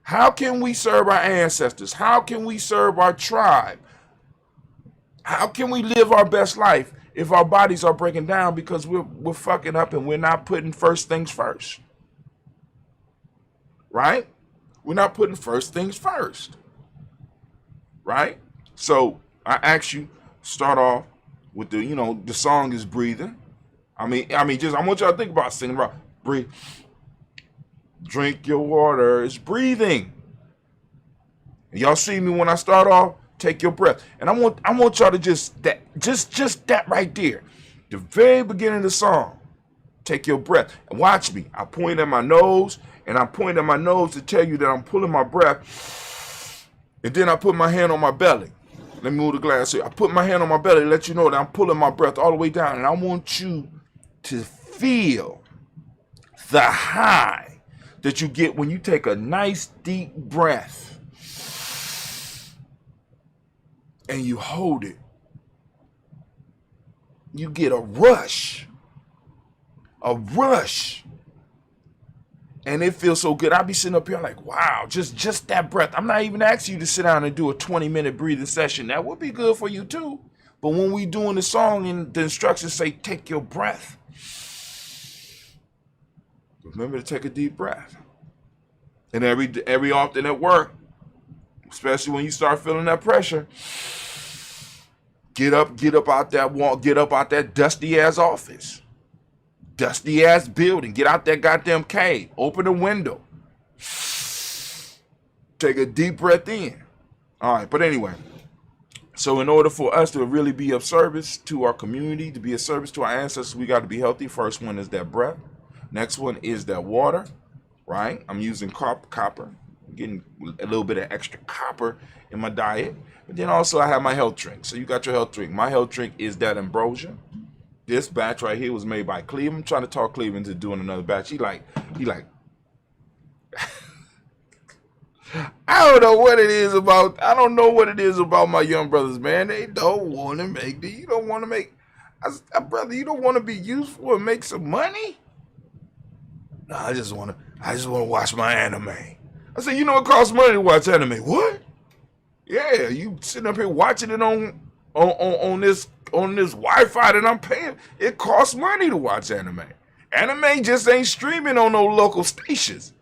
How can we serve our ancestors? How can we serve our tribe? How can we live our best life if our bodies are breaking down because we're fucking up and we're not putting first things first? Right? We're not putting first things first. Right? So I ask you, start off with the song is breathing. I want y'all to think about singing about breathe. Drink your water. It's breathing. And y'all see me when I start off, take your breath. And I want y'all to just that right there. The very beginning of the song, take your breath. And watch me. I point at my nose, and I point at my nose to tell you that I'm pulling my breath. And then I put my hand on my belly. Let me move the glass here. I put my hand on my belly to let you know that I'm pulling my breath all the way down. And I want you to feel the high that you get when you take a nice deep breath and you hold it. You get a rush. And it feels so good. I'll be sitting up here like, wow, just that breath. I'm not even asking you to sit down and do a 20-minute breathing session. That would be good for you too. But when we doing the song and the instructions say, take your breath, remember to take a deep breath. And every often at work, especially when you start feeling that pressure, get up out that wall, get up out that dusty ass office, dusty ass building, get out that goddamn cave, open the window, take a deep breath in. All right, but anyway, so in order for us to really be of service to our community, to be of service to our ancestors, we got to be healthy. First one is that breath. Next one is that water, right? I'm using copper, getting a little bit of extra copper in my diet. But then also I have my health drink. So you got your health drink. My health drink is that ambrosia. This batch right here was made by Cleveland. I'm trying to talk Cleveland into doing another batch. He like, I don't know what it is about my young brothers, man. They don't want to make you don't want to make, brother, you don't want to be useful and make some money? No, I just want to watch my anime. I said, you know it costs money to watch anime. What? Yeah, you sitting up here watching it on this Wi-Fi that I'm paying. It costs money to watch anime. Anime just ain't streaming on no local stations.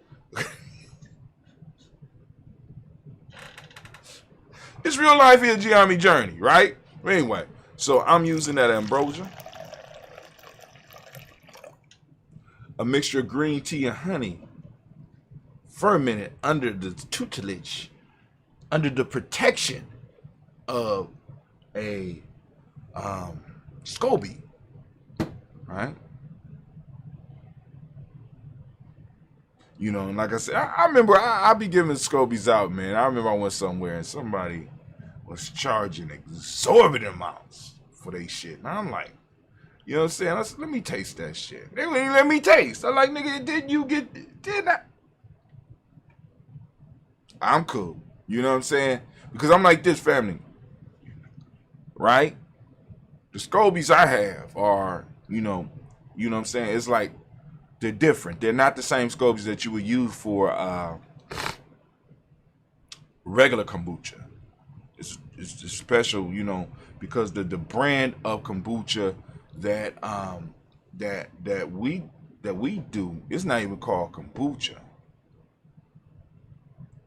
It's real life here, Giami Journey, right? Anyway, so I'm using that ambrosia, a mixture of green tea and honey, fermented under the tutelage, under the protection of a SCOBY, right? You know, and like I said, I remember I be giving SCOBYs out, man. I remember I went somewhere and somebody was charging exorbitant amounts for they shit. And I'm like, you know what I'm saying? I said, let me taste that shit. They wouldn't let me taste. I'm like, nigga, did I? I'm cool. You know what I'm saying? Because I'm like this, family. Right? The SCOBYs I have are, you know what I'm saying? It's like, they're different. They're not the same SCOBYs that you would use for regular kombucha. special, because the brand of kombucha that we do, it's not even called kombucha,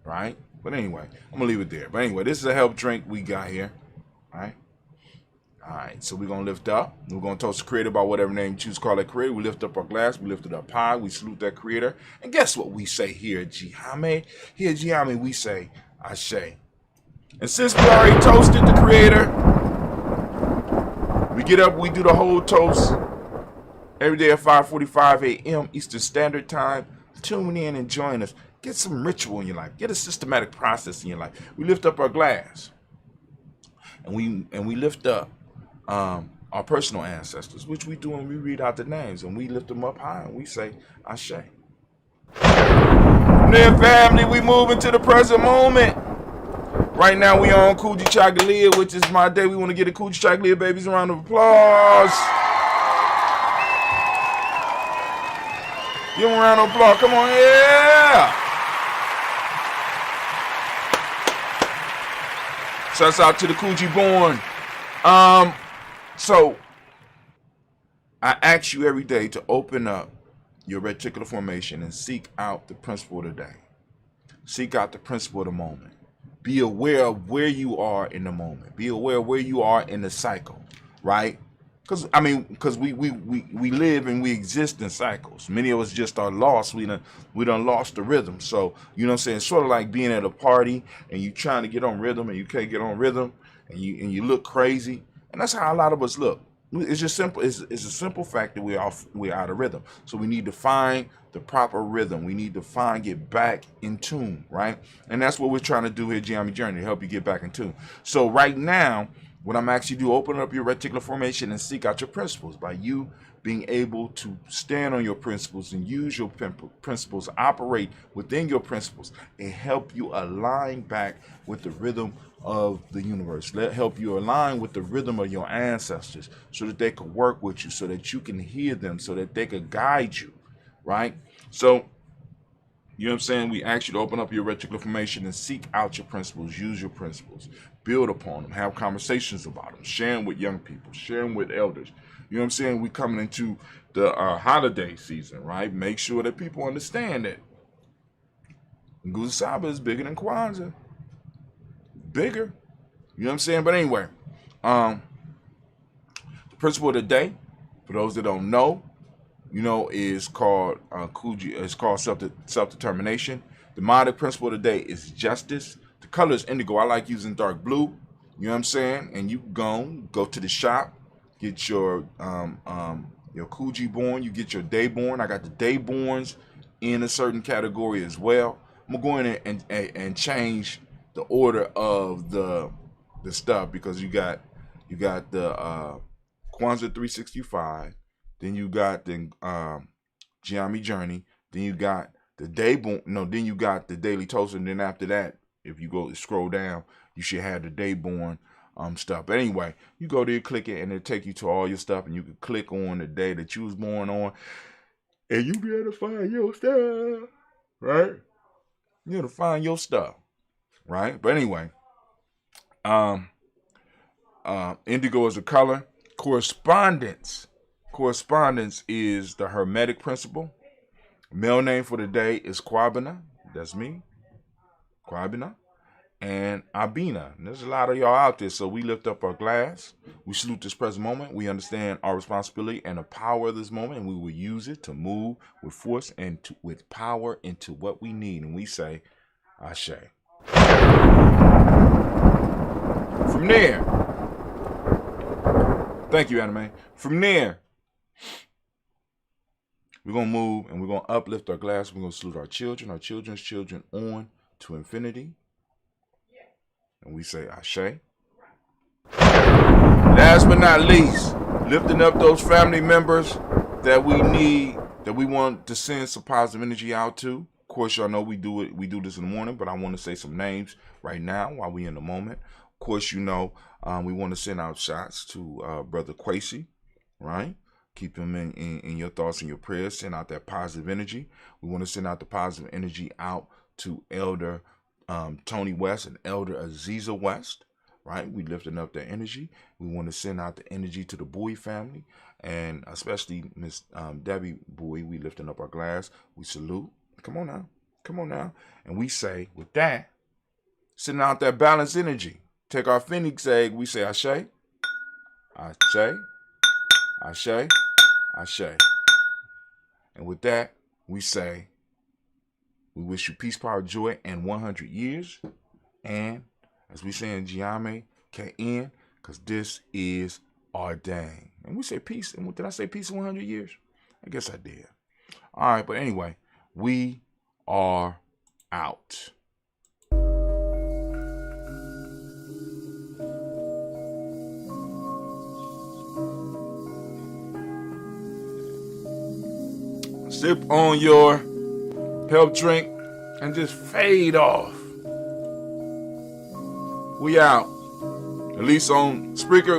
right? But anyway, I'm gonna leave it there. But anyway, this is a help drink we got here, all right. So we're gonna lift up. We're gonna toast the creator by whatever name you choose to call that creator. We lift up our glass. We lift it up high. We salute that creator. And guess what we say here at Jihame? Here at Jihame, we say Ashe. And since we already toasted the creator, we get up, we do the whole toast every day at 5:45 a.m. Eastern Standard Time. Tune in and join us. Get some ritual in your life. Get a systematic process in your life. We lift up our glass, and we lift up our personal ancestors, which we do, and we read out the names, and we lift them up high, and we say Ashe. From there, family, we move into the present moment. Right now, we on Kujichagulia, which is my day. We want to get the Kujichagulia babies a round of applause. Give them a round of applause. Come on, yeah. Shouts out to the Kuji born. So I ask you every day to open up your reticular formation and seek out the principle of the day. Seek out the principle of the moment. Be aware of where you are in the moment. Be aware of where you are in the cycle, right? Because we live and we exist in cycles. Many of us just are lost. We done lost the rhythm. So, you know what I'm saying? It's sort of like being at a party and you trying to get on rhythm and you can't get on rhythm and you look crazy. And that's how a lot of us look. It's just simple. It's a simple fact that we're out of rhythm. So we need to find the proper rhythm. We need to get back in tune, right? And that's what we're trying to do here at Jihame Journey, to help you get back in tune. So right now, what I'm asking you to do, open up your reticular formation and seek out your principles by you being able to stand on your principles and use your principles, operate within your principles, and help you align back with the rhythm of the universe. Help you align with the rhythm of your ancestors so that they can work with you, so that you can hear them, so that they can guide you, right? So, you know what I'm saying? We ask you to open up your reticular formation and seek out your principles, use your principles, build upon them, have conversations about them, share them with young people, share them with elders. You know what I'm saying? We coming into the holiday season, right? Make sure that people understand that Nguzo Saba is bigger than Kwanzaa. Bigger. You know what I'm saying? But anyway, the principle of the day, for those that don't know, is called it's called self-determination. The modic principle of the day is justice. The color is indigo. I like using dark blue. You know what I'm saying? And you go to the shop, get your Kuji born, you get your day born. I got the day borns in a certain category as well. I'm gonna go in and change the order of the stuff, because you got the Kwanzaa 365, then you got the Jihame Journey, then you got the day born, then you got the daily toast, and then after that, if you go scroll down, you should have the day born stuff. But anyway, you go there, click it, and it'll take you to all your stuff, and you can click on the day that you was born on, and you be able to find your stuff, right? You able to find your stuff, right? But anyway, indigo is a color. Correspondence is the Hermetic principle. Male name for the day is Kwabena. That's me, Kwabena. And Abina. And there's a lot of y'all out there, so we lift up our glass. We salute this present moment. We understand our responsibility and the power of this moment, and we will use it to move with force and with power into what we need. And we say, Ashe. From there, thank you, Anime. From there, we're going to move and we're going to uplift our glass. We're going to salute our children, our children's children on to infinity. And we say Ashe. Last but not least, lifting up those family members that we need, that we want to send some positive energy out to. Of course, y'all know we do this in the morning, but I want to say some names right now while we in the moment. Of course, we want to send out shots to Brother Kwesi, right? Keep him in your thoughts and your prayers. Send out that positive energy. We want to send out the positive energy out to Elder Tony West and Elder Aziza West. right? We lifting up their energy. We want to send out the energy to the Bowie family, and especially Miss Debbie Bowie. We lifting up our glass. We salute. Come on now. And we say, with that, sending out that balanced energy. Take our phoenix egg. We say, Ashe, Ashe, Ashe, Ashe. And with that, we say, we wish you peace, power, joy, and 100 years. And as we say in Giame, KN, because this is ordained. And we say peace. And did I say peace in 100 years? I guess I did. All right, but anyway, we are out. Sip on your help drink and just fade off. We out. At least on Spreaker.